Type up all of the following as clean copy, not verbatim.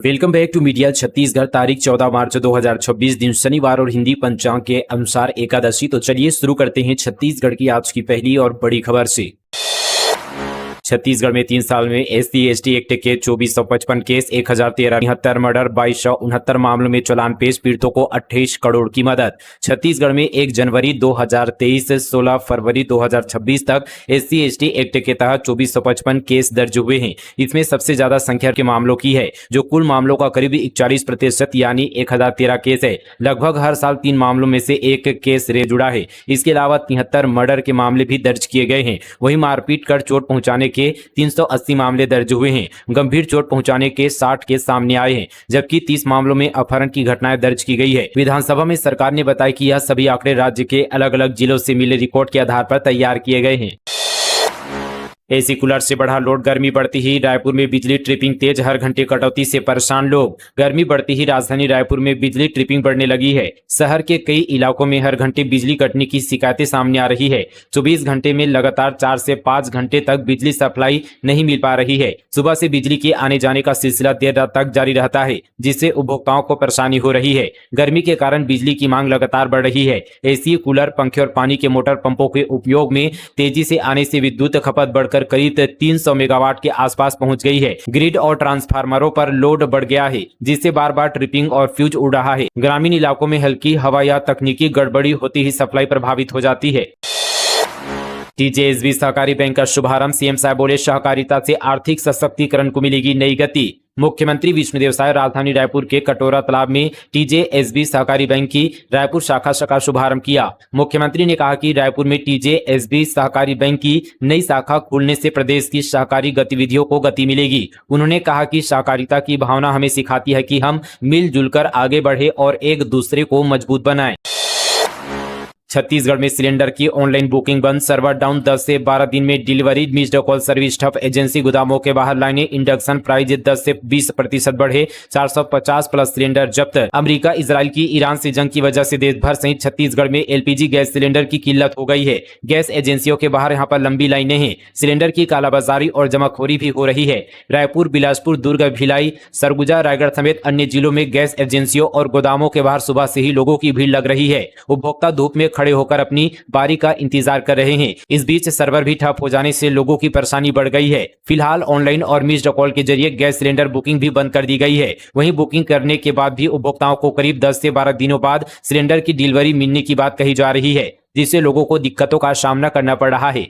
Welcome back to media Chhattisgarh. तारीख 14 मार्च 2026 दिन शनिवार और हिंदी पंचांग के अनुसार एकादशी। तो चलिए शुरू करते हैं छत्तीसगढ़ की आज की पहली और बड़ी खबर से। छत्तीसगढ़ में 3 साल में SC/ST एक्ट के 2455 केस, 1013 मर्डर, 2269 मामलों में चालान पेश, पीड़ितों को 28 करोड़ की मदद। छत्तीसगढ़ में 1 जनवरी 2023 से 16 फरवरी 2026 तक SC/ST एक्ट के तहत 2455 केस दर्ज हुए हैं। इसमें सबसे ज्यादा संख्या के मामलों की है, जो कुल मामलों का करीब 41% यानी 1013 केस है। लगभग हर साल 3 मामलों में से एक केस रे जुड़ा है। इसके अलावा 73 मर्डर के मामले भी दर्ज किए गए हैं। वहीं मारपीट कर चोट पहुंचाने के 380 मामले दर्ज हुए हैं। गंभीर चोट पहुंचाने के 60 केस सामने आए हैं, जबकि 30 मामलों में अपहरण की घटनाएं दर्ज की गई है। विधानसभा में सरकार ने बताया कि यह सभी आंकड़े राज्य के अलग अलग जिलों से मिले रिकॉर्ड के आधार पर तैयार किए गए हैं। एसी कूलर से बढ़ा लोड, गर्मी बढ़ती ही रायपुर में बिजली ट्रिपिंग तेज, हर घंटे कटौती से परेशान लोग। गर्मी बढ़ती ही राजधानी रायपुर में बिजली ट्रिपिंग बढ़ने लगी है। शहर के कई इलाकों में हर घंटे बिजली कटने की शिकायतें सामने आ रही है। 24 घंटे में लगातार 4 से 5 घंटे तक बिजली सप्लाई नहीं मिल पा रही है। सुबह से बिजली के आने जाने का सिलसिला देर रात तक जारी रहता है, जिससे उपभोक्ताओं को परेशानी हो रही है। गर्मी के कारण बिजली की मांग लगातार बढ़ रही है। एसी, कूलर, पंखे और पानी के मोटर पंपों के उपयोग में तेजी से आने से विद्युत खपत बढ़कर करीब 300 मेगावाट के आसपास पहुंच गई है। ग्रिड और ट्रांसफार्मरों पर लोड बढ़ गया है, जिससे बार बार ट्रिपिंग और फ्यूज उड़ रहा है। ग्रामीण इलाकों में हल्की हवा या तकनीकी गड़बड़ी होती ही सप्लाई प्रभावित हो जाती है। TJSB सहकारी बैंक का शुभारंभ, सीएम साहब बोले सहकारिता से आर्थिक सशक्तिकरण को मिलेगी नई गति। मुख्यमंत्री विष्णुदेव साय राजधानी रायपुर के कटोरा तालाब में TJSB सहकारी बैंक की रायपुर शाखा का शुभारंभ किया। मुख्यमंत्री ने कहा कि रायपुर में TJSB सहकारी बैंक की नई शाखा खुलने से प्रदेश की सहकारी गतिविधियों को गति मिलेगी। उन्होंने कहा कि सहकारिता की भावना हमें सिखाती है कि हम मिलजुल कर आगे बढ़े और एक दूसरे को मजबूत बनाएं। छत्तीसगढ़ में सिलेंडर की ऑनलाइन बुकिंग बंद, सर्वर डाउन, 10 से 12 दिन में डिलीवरी, मिस्ड कॉल सर्विस ठप, एजेंसी गोदामों के बाहर लाइनें, इंडक्शन प्राइस 10 से 20% बढ़े, 450 प्लस सिलेंडर जब्त। अमेरिका इजराइल की ईरान से जंग की वजह से देश भर सहित छत्तीसगढ़ में LPG गैस सिलेंडर की किल्लत हो गई है। गैस एजेंसियों के बाहर यहाँ पर लंबी लाइनें हैं। सिलेंडर की कालाबाजारी और जमाखोरी भी हो रही है। रायपुर, बिलासपुर, दुर्ग, भिलाई, सरगुजा, रायगढ़ समेत अन्य जिलों में गैस एजेंसियों और गोदामों के बाहर सुबह से ही लोगों की भीड़ लग रही है। उपभोक्ता धूप में खड़े होकर अपनी बारी का इंतजार कर रहे हैं। इस बीच सर्वर भी ठप हो जाने से लोगों की परेशानी बढ़ गई है। फिलहाल ऑनलाइन और मिस्ड कॉल के जरिए गैस सिलेंडर बुकिंग भी बंद कर दी गई है। वहीं बुकिंग करने के बाद भी उपभोक्ताओं को करीब 10 से 12 दिनों बाद सिलेंडर की डिलीवरी मिलने की बात कही जा रही है, जिससे लोगों को दिक्कतों का सामना करना पड़ रहा है।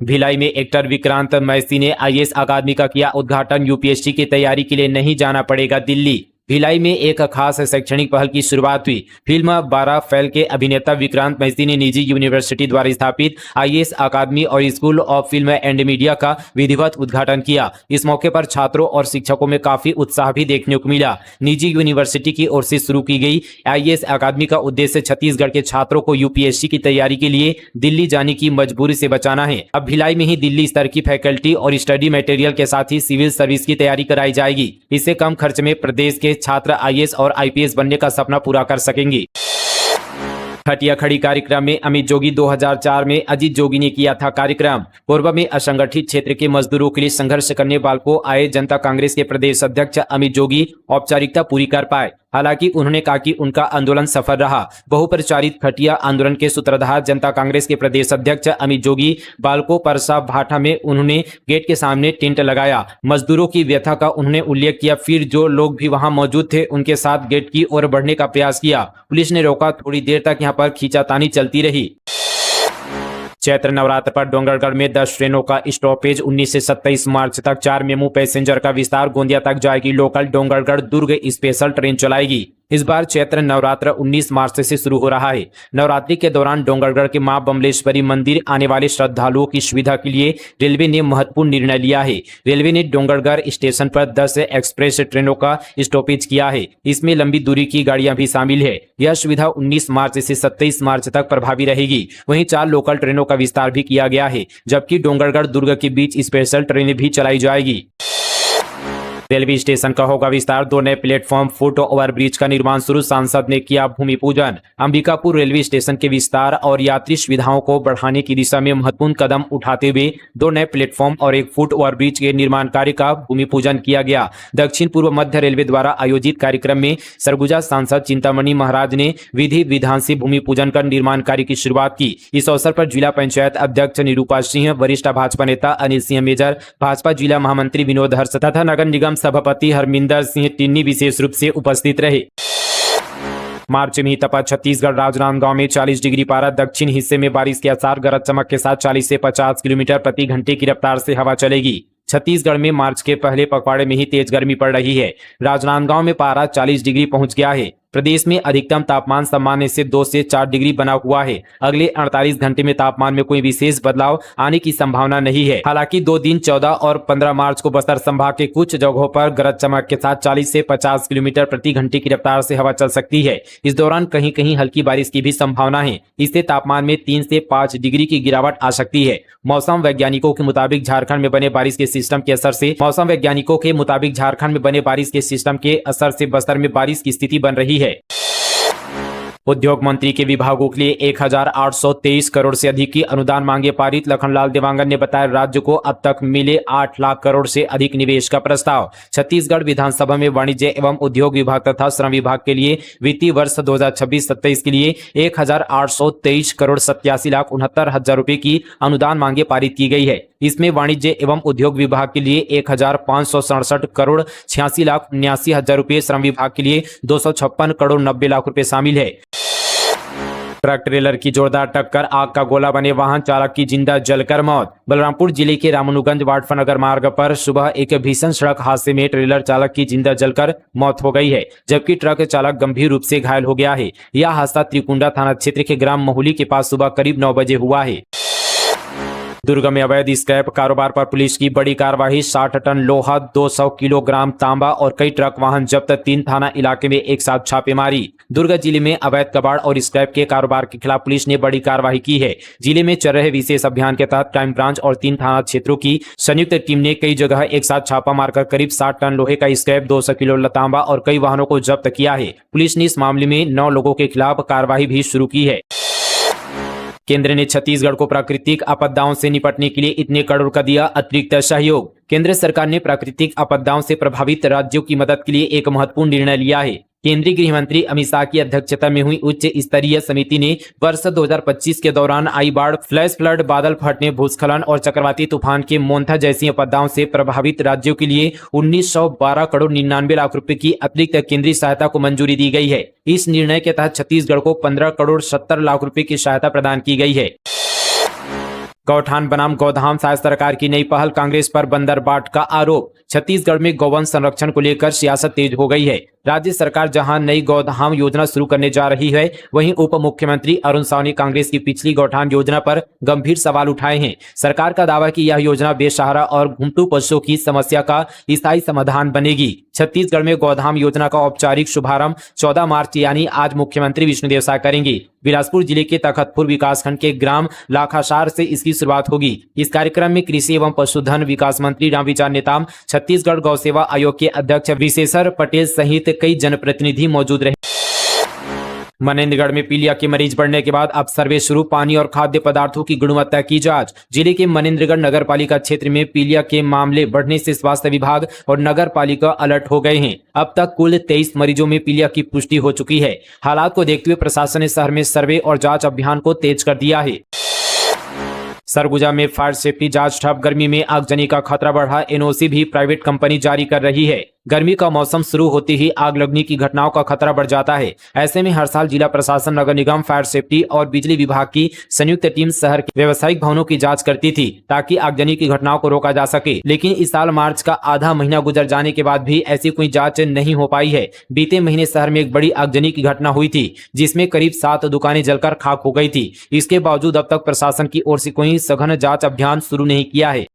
भिलाई में एक्टर विक्रांत मैसी ने IAS अकादमी का किया उद्घाटन, UPSC की तैयारी के लिए नहीं जाना पड़ेगा दिल्ली। भिलाई में एक खास शैक्षणिक पहल की शुरुआत हुई। फिल्म 12 फैल के अभिनेता विक्रांत मैसी ने निजी यूनिवर्सिटी द्वारा स्थापित IAS अकादमी और school of film and media का विधिवत उद्घाटन किया। इस मौके पर छात्रों और शिक्षकों में काफी उत्साह भी देखने को मिला। निजी यूनिवर्सिटी की ओर से शुरू की गई IAS अकादमी का उद्देश्य छत्तीसगढ़ के छात्रों को UPSC की तैयारी के लिए दिल्ली जाने की मजबूरी से बचाना है। अब भिलाई में ही दिल्ली स्तर की फैकल्टी और स्टडी मटेरियल के साथ ही सिविल सर्विस की तैयारी कराई जाएगी। इससे कम खर्च में प्रदेश के छात्र IAS और IPS बनने का सपना पूरा कर सकेंगे। खटिया खड़ी कार्यक्रम में अमित जोगी 2004 में अजीत जोगी ने किया था कार्यक्रम। पूर्व में असंगठित क्षेत्र के मजदूरों के लिए संघर्ष करने वालों को आए जनता कांग्रेस के प्रदेश अध्यक्ष अमित जोगी औपचारिकता पूरी कर पाए। हालांकि उन्होंने कहा कि उनका आंदोलन सफल रहा। बहुप्रचारित खटिया आंदोलन के सूत्रधार जनता कांग्रेस के प्रदेश अध्यक्ष अमित जोगी बालको परसा भाटा में उन्होंने गेट के सामने टेंट लगाया। मजदूरों की व्यथा का उन्होंने उल्लेख किया। फिर जो लोग भी वहां मौजूद थे उनके साथ गेट की ओर बढ़ने का प्रयास किया। पुलिस ने रोका। थोड़ी देर तक यहाँ पर खींचातानी चलती रही। चैत्र नवरात्र पर डोंगरगढ़ में 10 ट्रेनों का स्टॉपेज, 19 से 27 मार्च तक 4 मेमू पैसेंजर का विस्तार, गोंदिया तक जाएगी लोकल, डोंगरगढ़ दुर्ग स्पेशल ट्रेन चलाएगी। इस बार चैत्र नवरात्र 19 मार्च से शुरू हो रहा है। नवरात्रि के दौरान डोंगरगढ़ के मां बमलेश्वरी मंदिर आने वाले श्रद्धालुओं की सुविधा के लिए रेलवे ने महत्वपूर्ण निर्णय लिया है। रेलवे ने डोंगरगढ़ स्टेशन पर 10 एक्सप्रेस ट्रेनों का स्टॉपेज किया है। इसमें लंबी दूरी की गाड़ियां भी शामिल है। यह सुविधा 19 मार्च से 27 मार्च तक प्रभावी रहेगी। वहीं 4 लोकल ट्रेनों का विस्तार भी किया गया है, जबकि डोंगरगढ़ दुर्ग के बीच स्पेशल ट्रेनें भी चलाई जाएगी। रेलवे स्टेशन का होगा विस्तार, 2 नए प्लेटफॉर्म, फुट ओवरब्रिज का निर्माण शुरू, सांसद ने किया भूमि पूजन। अंबिकापुर रेलवे स्टेशन के विस्तार और यात्री सुविधाओं को बढ़ाने की दिशा में महत्वपूर्ण कदम उठाते हुए 2 नए प्लेटफॉर्म और एक फुट ओवरब्रिज के निर्माण कार्य का भूमि पूजन किया गया। दक्षिण पूर्व मध्य रेलवे द्वारा आयोजित कार्यक्रम में सरगुजा सांसद चिंतामणि महाराज ने विधि विधान से भूमि पूजन कर निर्माण कार्य की शुरुआत की। इस अवसर पर जिला पंचायत अध्यक्ष निरूपा सिंह, वरिष्ठ भाजपा नेता अनिल सिंह मेजर, भाजपा जिला महामंत्री विनोद हर्ष तथा नगर निगम सभापति हरमिंदर सिंह टिन्नी विशेष रूप से उपस्थित रहे। मार्च में ही तपा छत्तीसगढ़, राजनांदगांव में 40 डिग्री पारा, दक्षिण हिस्से में बारिश के आसार, गरज चमक के साथ 40 से 50 किलोमीटर प्रति घंटे की रफ्तार से हवा चलेगी। छत्तीसगढ़ में मार्च के पहले पखवाड़े में ही तेज गर्मी पड़ रही है। राजनांदगांव में पारा 40 डिग्री पहुंच गया है। प्रदेश में अधिकतम तापमान सामान्य से 2 से 4 डिग्री बना हुआ है। अगले 48 घंटे में तापमान में कोई विशेष बदलाव आने की संभावना नहीं है। हालांकि 2 दिन 14 और 15 मार्च को बस्तर संभाग के कुछ जगहों पर गरज चमक के साथ 40 से 50 किलोमीटर प्रति घंटे की रफ्तार से हवा चल सकती है। इस दौरान कहीं कहीं हल्की बारिश की भी संभावना है। इससे तापमान में 3 से 5 डिग्री की गिरावट आ सकती है। मौसम वैज्ञानिकों के मुताबिक झारखंड में बने बारिश के सिस्टम के असर से बस्तर में बारिश की स्थिति बन रही है। उद्योग मंत्री के विभागों के लिए 1823 करोड़ से अधिक की अनुदान मांगे पारित। लखनलाल देवांगन ने बताया राज्य को अब तक मिले 8 लाख करोड़ से अधिक निवेश का प्रस्ताव। छत्तीसगढ़ विधानसभा में वाणिज्य एवं उद्योग विभाग तथा श्रम विभाग के लिए वित्तीय वर्ष 2026-27 के लिए 1823 करोड़ 87 लाख 69 हजार रुपए की अनुदान मांगे पारित की गई है। इसमें वाणिज्य एवं उद्योग विभाग के लिए 1567 करोड़ 86 लाख 79 हजार रुपए, श्रम विभाग के लिए 256 करोड़ 90 लाख रुपए शामिल है। ट्रक ट्रेलर की जोरदार टक्कर, आग का गोला बने वाहन चालक की जिंदा जलकर मौत। बलरामपुर जिले के रामानुगंज वाटफनगर मार्ग पर सुबह एक भीषण सड़क हादसे में ट्रेलर चालक की जिंदा जलकर मौत हो गई है, जबकि ट्रक चालक गंभीर रूप से घायल हो गया है। यह हादसा त्रिकुंडा थाना क्षेत्र के ग्राम महुली के पास सुबह करीब 9 बजे हुआ है। दुर्ग में अवैध स्क्रैप कारोबार पर पुलिस की बड़ी कार्रवाई, 60 टन लोहा, 200 किलोग्राम तांबा और कई ट्रक वाहन जब्त, 3 थाना इलाके में एक साथ छापेमारी। दुर्ग जिले में अवैध कबाड़ और स्क्रैप के कारोबार के खिलाफ पुलिस ने बड़ी कार्रवाई की है। जिले में चल रहे विशेष अभियान के तहत क्राइम ब्रांच और 3 थाना क्षेत्रों की संयुक्त टीम ने कई जगह एक साथ छापा मारकर करीब 60 टन लोहे का स्क्रैप, 200 किलो तांबा और कई वाहनों को जब्त किया है। पुलिस ने इस मामले में 9 लोगों के खिलाफ कार्रवाई भी शुरू की है। केंद्र ने छत्तीसगढ़ को प्राकृतिक आपदाओं से निपटने के लिए इतने करोड़ का दिया अतिरिक्त सहयोग। केंद्र सरकार ने प्राकृतिक आपदाओं से प्रभावित राज्यों की मदद के लिए एक महत्वपूर्ण निर्णय लिया है। केंद्रीय गृह मंत्री अमित शाह की अध्यक्षता में हुई उच्च स्तरीय समिति ने वर्ष 2025 के दौरान आई बाढ़, फ्लैश फ्लड, बादल फटने, भूस्खलन और चक्रवाती तूफान के मोन्था जैसी आपदाओं से प्रभावित राज्यों के लिए 1912 करोड़ 99 लाख रुपए की अतिरिक्त केंद्रीय सहायता को मंजूरी दी गई है। इस निर्णय के तहत छत्तीसगढ़ को 15 करोड़ 70 लाख रुपए की सहायता प्रदान की गई है। गौठान बनाम गौधाम, शायद सरकार की नई पहल, कांग्रेस पर बंदरबाट का आरोप। छत्तीसगढ़ में गौवंश संरक्षण को लेकर सियासत तेज हो गई है। राज्य सरकार जहां नई गौधाम योजना शुरू करने जा रही है, वहीं उप मुख्यमंत्री अरुण साव ने कांग्रेस की पिछली गौठान योजना पर गंभीर सवाल उठाए हैं। सरकार का दावा कि यह योजना बेसहारा और घुमटू पशुओं की समस्या का स्थायी समाधान बनेगी। छत्तीसगढ़ में गौधाम योजना का औपचारिक शुभारंभ 14 मार्च यानी आज मुख्यमंत्री विष्णुदेव साय करेंगे। बिलासपुर जिले के तखतपुर विकासखंड के ग्राम लाखासार से इसकी शुरुआत होगी। इस कार्यक्रम में कृषि एवं पशुधन विकास मंत्री रामविचार नेताम, छत्तीसगढ़ गौ सेवा आयोग के अध्यक्ष विशेषर पटेल सहित कई जनप्रतिनिधि मौजूद रहे। मनेन्द्रगढ़ में पीलिया के मरीज बढ़ने के बाद अब सर्वे शुरू, पानी और खाद्य पदार्थों की गुणवत्ता की जांच। जिले के मनेन्द्रगढ़ नगर पालिका क्षेत्र में पीलिया के मामले बढ़ने से स्वास्थ्य विभाग और नगर पालिका अलर्ट हो गए हैं। अब तक कुल 23 मरीजों में पीलिया की पुष्टि हो चुकी है। हालात को देखते हुए प्रशासन ने शहर में सर्वे और जांच अभियान को तेज कर दिया है। सरगुजा में फायर सेफ्टी जांच ठप, गर्मी में आगजनी का खतरा बढ़ा, एनओसी भी प्राइवेट कंपनी जारी कर रही है। गर्मी का मौसम शुरू होते ही आग लगने की घटनाओं का खतरा बढ़ जाता है। ऐसे में हर साल जिला प्रशासन, नगर निगम, फायर सेफ्टी और बिजली विभाग की संयुक्त टीम शहर के व्यवसायिक भवनों की जांच करती थी ताकि आगजनी की घटनाओं को रोका जा सके। लेकिन इस साल मार्च का आधा महीना गुजर जाने के बाद भी ऐसी कोई जांच नहीं हो पाई है। बीते महीने शहर में एक बड़ी आगजनी की घटना हुई थी जिसमें करीब 7 दुकानें जलकर खाक हो गई थी। इसके बावजूद अब तक प्रशासन की ओर से कोई सघन जांच अभियान शुरू नहीं किया है।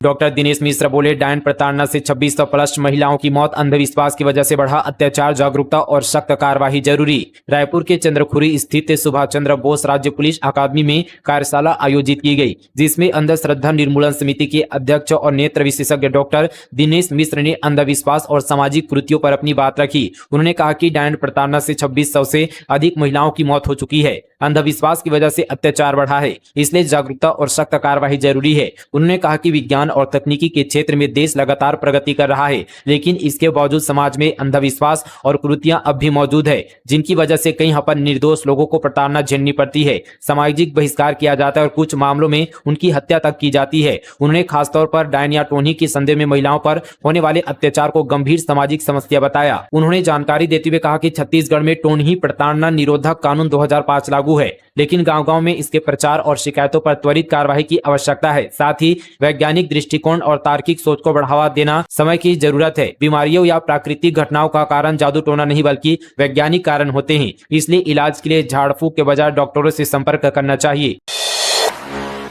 डॉक्टर दिनेश मिश्र बोले, डायन प्रताड़ना से 2600 प्लस महिलाओं की मौत, अंधविश्वास की वजह से बढ़ा अत्याचार, जागरूकता और सख्त कार्यवाही जरूरी। रायपुर के चंद्रखुरी स्थित सुभाष चंद्र बोस राज्य पुलिस अकादमी में कार्यशाला आयोजित की गई, जिसमें अंधश्रद्धा निर्मूलन समिति के अध्यक्ष और नेत्र विशेषज्ञ डॉक्टर दिनेश मिश्र ने अंधविश्वास और सामाजिक कुरीतियों पर अपनी बात रखी। उन्होंने कहा कि डायन प्रताड़ना से 2600 से अधिक महिलाओं की मौत हो चुकी है, अंधविश्वास की वजह से अत्याचार बढ़ा है, इसलिए जागरूकता और सख्त कार्यवाही जरूरी है। उन्होंने कहा कि विज्ञान और तकनीकी के क्षेत्र में देश लगातार प्रगति कर रहा है, लेकिन इसके बावजूद समाज में अंधविश्वास और कुरीतियां अब भी मौजूद है, जिनकी वजह से कई यहाँ पर निर्दोष लोगों को प्रताड़ना झेलनी पड़ती है, सामाजिक बहिष्कार किया जाता है और कुछ मामलों में उनकी हत्या तक की जाती है। उन्होंने खासतौर पर डायन या टोनी के संदेह में महिलाओं पर होने वाले अत्याचार को गंभीर सामाजिक समस्या बताया। उन्होंने जानकारी देते हुए कहा कि छत्तीसगढ़ में टोनी प्रताड़ना निरोधक कानून 2005 लागू है, लेकिन गांव-गांव में इसके प्रचार और शिकायतों पर त्वरित कार्रवाई की आवश्यकता है। साथ ही वैज्ञानिक दृष्टिकोण और तार्किक सोच को बढ़ावा देना समय की जरूरत है। बीमारियों या प्राकृतिक घटनाओं का कारण जादू टोना नहीं बल्कि वैज्ञानिक कारण होते हैं, इसलिए इलाज के लिए झाड़ फूक के बजाय डॉक्टरों से संपर्क करना चाहिए।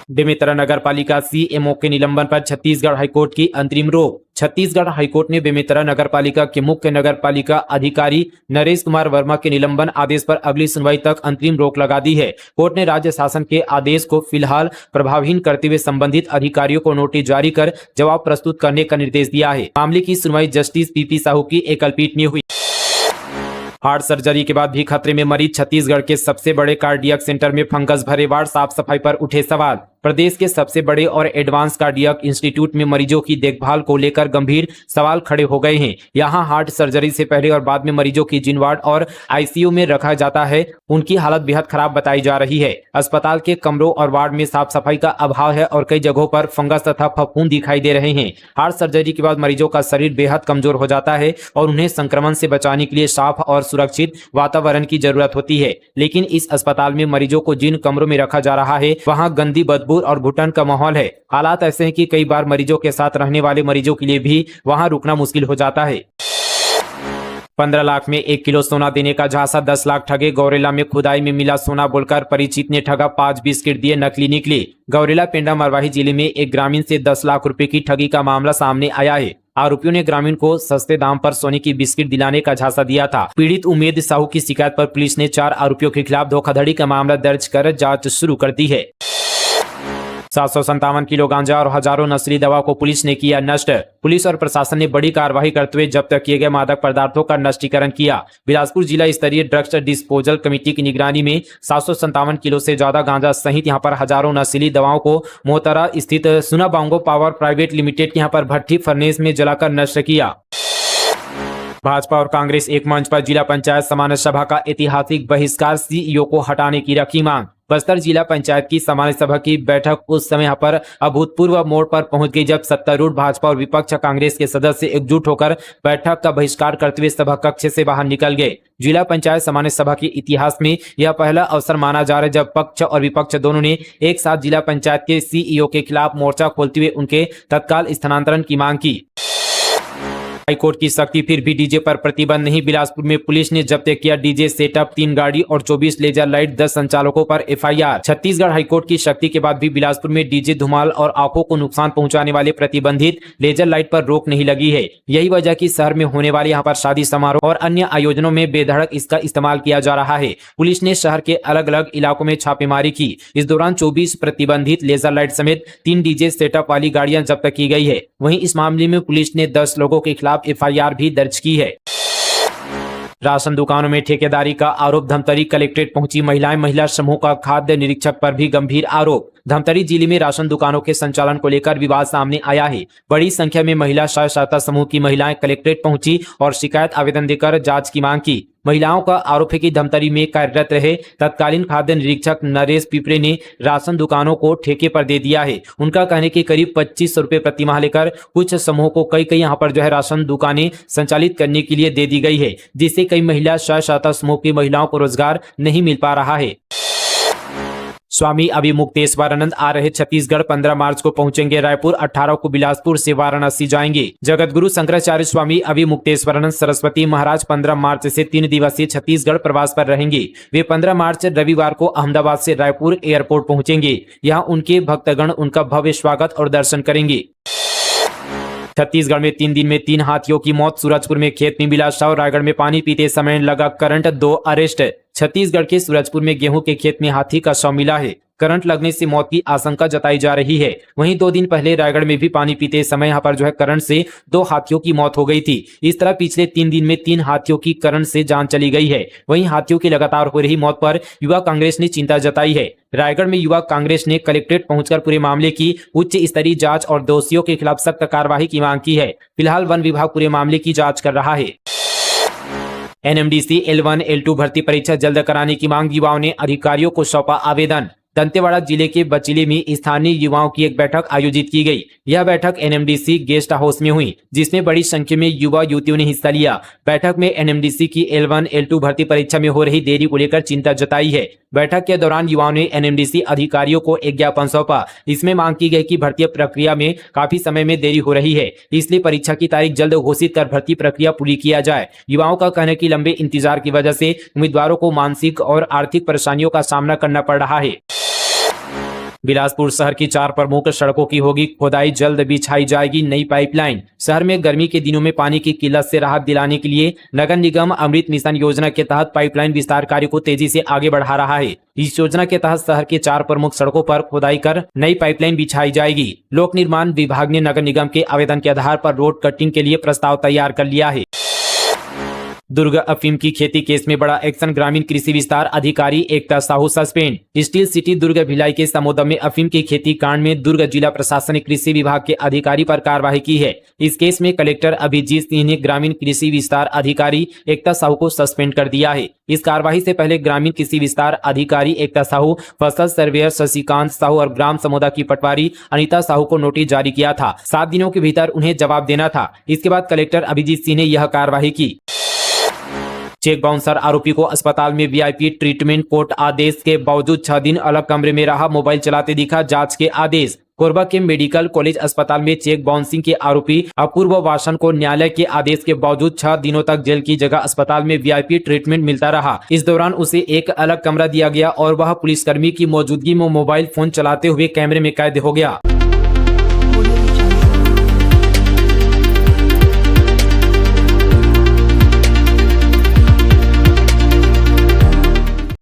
बेमेतरा नगर पालिका सीएमओ के निलंबन पर छत्तीसगढ़ हाईकोर्ट की अंतरिम रोक। छत्तीसगढ़ हाईकोर्ट ने बेमेतरा नगर पालिका के मुख्य नगर पालिका अधिकारी नरेश कुमार वर्मा के निलंबन आदेश पर अगली सुनवाई तक अंतरिम रोक लगा दी है। कोर्ट ने राज्य शासन के आदेश को फिलहाल प्रभावहीन करते हुए संबंधित अधिकारियों को नोटिस जारी कर जवाब प्रस्तुत करने का निर्देश दिया है। मामले की सुनवाई जस्टिस पीपी साहू की एकल पीठ में हुई। हार्ट सर्जरी के बाद भी खतरे में मरीज, छत्तीसगढ़ के सबसे बड़े कार्डियक सेंटर में फंगस भरे वार्ड, साफ सफाई पर उठे सवाल। प्रदेश के सबसे बड़े और एडवांस कार्डियक इंस्टीट्यूट में मरीजों की देखभाल को लेकर गंभीर सवाल खड़े हो गए हैं। यहां हार्ट सर्जरी से पहले और बाद में मरीजों की जिन वार्ड और आईसीयू में रखा जाता है, उनकी हालत बेहद खराब बताई जा रही है। अस्पताल के कमरों और वार्ड में साफ सफाई का अभाव है और कई जगहों पर फंगस तथा फफूंद दिखाई दे रहे हैं। हार्ट सर्जरी के बाद मरीजों का शरीर बेहद कमजोर हो जाता है और उन्हें संक्रमण से बचाने के लिए साफ और सुरक्षित वातावरण की जरूरत होती है, लेकिन इस अस्पताल में मरीजों को जिन कमरों में रखा जा रहा है, वहां गंदी बदबू और घुटन का माहौल है। हालात ऐसे हैं कि कई बार मरीजों के साथ रहने वाले मरीजों के लिए भी वहां रुकना मुश्किल हो जाता है। 15 लाख में 1 किलो सोना देने का झांसा, 10 लाख ठगे। गौरेला में खुदाई में मिला सोना बोलकर परिचित ने ठगा, 5 बिस्किट दिए, नकली निकले। गौरेला पेंडा मरवाही जिले में एक ग्रामीण से 10 लाख रुपए की ठगी का मामला सामने आया है। आरोपियों ने ग्रामीण को सस्ते दाम पर सोने की बिस्किट दिलाने का झांसा दिया था। पीड़ित उमेद साहू की शिकायत पर पुलिस ने 4 आरोपियों के खिलाफ धोखाधड़ी का मामला दर्ज कर जांच शुरू कर दी है। 757 किलो गांजा और हजारों नस्ली दवा को पुलिस ने किया नष्ट। पुलिस और प्रशासन ने बड़ी कार्रवाई करते हुए जब्त किए गए मादक पदार्थों का नष्टीकरण किया। बिलासपुर जिला स्तरीय ड्रग्स डिस्पोजल कमेटी की निगरानी में 757 किलो से ज्यादा गांजा सहित यहां पर हजारों नस्ली दवाओं को मोहतरा स्थित सुनाबांगो पावर प्राइवेट लिमिटेड के यहां पर भट्टी फर्नेस में जलाकर नष्ट किया। भाजपा और कांग्रेस एक मंच पर जिला पंचायत सामान्य सभा का ऐतिहासिक बहिष्कार, सीईओ को हटाने की रखी मांग। बस्तर जिला पंचायत की सामान्य सभा की बैठक उस समय यहाँ पर अभूतपूर्व मोड़ पर पहुंच गई जब सत्तारूढ़ भाजपा और विपक्ष कांग्रेस के सदस्य एकजुट होकर बैठक का बहिष्कार करते हुए सभा कक्ष से बाहर निकल गए। जिला पंचायत सामान्य सभा के इतिहास में यह पहला अवसर माना जा रहा है जब पक्ष और विपक्ष दोनों ने एक साथ जिला पंचायत के सीईओ के खिलाफ मोर्चा खोलते हुए उनके तत्काल स्थानांतरण की मांग की। हाईकोर्ट की सख्ती, फिर भी डीजे पर प्रतिबंध नहीं। बिलासपुर में पुलिस ने जब्त किया डीजे सेटअप, 3 गाड़ी और 24 लेजर लाइट, 10 संचालकों पर एफआईआर। छत्तीसगढ़ हाईकोर्ट की सख्ती के बाद भी बिलासपुर में डीजे, धुमाल और आंखों को नुकसान पहुंचाने वाले प्रतिबंधित लेजर लाइट पर रोक नहीं लगी है। यही वजह की शहर में होने वाले यहाँ पर शादी समारोह और अन्य आयोजनों में बेधड़क इसका इस्तेमाल किया जा रहा है। पुलिस ने शहर के अलग अलग इलाकों में छापेमारी की। इस दौरान 24 प्रतिबंधित लेजर लाइट समेत 3 डीजे सेटअप वाली गाड़ियां जब्त की गई है। वहीं इस मामले में पुलिस ने 10 लोगों के खिलाफ एफआईआर भी दर्ज की है। राशन दुकानों में ठेकेदारी का आरोप, धमतरी कलेक्ट्रेट पहुंची महिलाएं, महिला समूह का खाद्य निरीक्षक पर भी गंभीर आरोप। धमतरी जिले में राशन दुकानों के संचालन को लेकर विवाद सामने आया है। बड़ी संख्या में महिला स्वयं सहायता समूह की महिलाएं कलेक्ट्रेट पहुंची और शिकायत आवेदन देकर जांच की मांग की। महिलाओं का आरोप है कि धमतरी में कार्यरत रहे तत्कालीन खाद्य निरीक्षक नरेश पिपरे ने राशन दुकानों को ठेके पर दे दिया है। उनका कहने के करीब 2500 रुपए प्रति माह लेकर कुछ समूहों को कई यहाँ पर राशन दुकानें संचालित करने के लिए दे दी गई है, जिससे कई महिला स्वयं सहायता समूह की महिलाओं को रोजगार नहीं मिल पा रहा है। स्वामी अभिमुक्तेश्वरानंद आ रहे छत्तीसगढ़, 15 मार्च को पहुंचेंगे रायपुर, 18 को बिलासपुर से वाराणसी जाएंगे। जगतगुरु शंकराचार्य स्वामी अभिमुक्तेश्वरानंद सरस्वती महाराज 15 मार्च से 3 दिवसीय छत्तीसगढ़ प्रवास पर रहेंगे। वे 15 मार्च रविवार को अहमदाबाद से रायपुर एयरपोर्ट पहुंचेंगे। यहाँ उनके भक्तगण उनका भव्य स्वागत और दर्शन करेंगे। छत्तीसगढ़ में 3 दिन में 3 हाथियों की मौत, सूरजपुर में खेत में मिला शव, रायगढ़ में पानी पीते समय लगा करंट, 2 अरेस्ट। छत्तीसगढ़ के सूरजपुर में गेहूं के खेत में हाथी का शव मिला है। करंट लगने से मौत की आशंका जताई जा रही है। वहीं 2 दिन पहले रायगढ़ में भी पानी पीते समय यहाँ पर करंट से 2 हाथियों की मौत हो गई थी। इस तरह पिछले 3 दिन में 3 हाथियों की करंट से जान चली गई है। वहीं हाथियों की लगातार हो रही मौत पर युवा कांग्रेस ने चिंता जताई है। रायगढ़ में युवा कांग्रेस ने कलेक्ट्रेट पहुंचकर पूरे मामले की उच्च स्तरीय जांच और दोषियों के खिलाफ सख्त कार्रवाई की मांग की है। फिलहाल वन विभाग पूरे मामले की जांच कर रहा है। एनएमडीसी L1 L2 भर्ती परीक्षा जल्द कराने की मांग, युवाओं ने अधिकारियों को सौंपा आवेदन। दंतेवाड़ा जिले के बचिले में स्थानीय युवाओं की एक बैठक आयोजित की गई। यह बैठक एनएमडीसी गेस्ट हाउस में हुई, जिसमें बड़ी संख्या में युवा युवतियों ने हिस्सा लिया। बैठक में एनएमडीसी की L1 L2 भर्ती परीक्षा में हो रही देरी को लेकर चिंता जताई है। बैठक के दौरान युवाओं ने एनएमडीसी अधिकारियों को एक ज्ञापन सौंपा। इसमें मांग की गई कि भर्ती प्रक्रिया में काफी समय में देरी हो रही है, इसलिए परीक्षा की तारीख जल्द घोषित कर भर्ती प्रक्रिया पूरी किया जाए। युवाओं का कहना है कि लंबे इंतजार की वजह से उम्मीदवारों को मानसिक और आर्थिक परेशानियों का सामना करना पड़ रहा है। बिलासपुर शहर की 4 प्रमुख सड़कों की होगी खोदाई, जल्द बिछाई जाएगी नई पाइपलाइन। शहर में गर्मी के दिनों में पानी की किल्लत से राहत दिलाने के लिए नगर निगम अमृत मिशन योजना के तहत पाइपलाइन विस्तार कार्य को तेजी से आगे बढ़ा रहा है। इस योजना के तहत शहर के 4 प्रमुख सड़कों पर खोदाई कर नई पाइपलाइन बिछाई जाएगी। लोक निर्माण विभाग ने नगर निगम के आवेदन के आधार पर रोड कटिंग के लिए प्रस्ताव तैयार कर लिया है। दुर्ग अफीम की खेती केस में बड़ा एक्शन, ग्रामीण कृषि विस्तार अधिकारी एकता Sahu suspend. Steel city Durg Bhilai के समोदा में अफीम की खेती कांड में दुर्ग जिला प्रशासन ने कृषि विभाग के अधिकारी पर कार्रवाई की है। इस केस में कलेक्टर अभिजीत सिंह ने ग्रामीण कृषि विस्तार अधिकारी एकता साहू को सस्पेंड कर दिया है। इस कार्रवाई से पहले ग्रामीण कृषि विस्तार अधिकारी एकता साहू, फसल सर्वेयर शशिकांत साहू और ग्राम समोदा की पटवारी अनिता साहू को नोटिस जारी किया था। 7 दिनों के भीतर उन्हें जवाब देना था। इसके बाद कलेक्टर अभिजीत सिंह ने यह कार्रवाई की। चेक बाउंसर आरोपी को अस्पताल में वीआईपी ट्रीटमेंट, कोर्ट आदेश के बावजूद 6 दिन अलग कमरे में रहा, मोबाइल चलाते दिखा, जांच के आदेश। कोरबा के मेडिकल कॉलेज अस्पताल में चेक बाउंसिंग के आरोपी अपूर्व वासन को न्यायालय के आदेश के बावजूद 6 दिनों तक जेल की जगह अस्पताल में वीआईपी ट्रीटमेंट मिलता रहा। इस दौरान उसे एक अलग कमरा दिया गया और वह पुलिसकर्मी की मौजूदगी में मोबाइल फोन चलाते हुए कैमरे में कैद हो गया।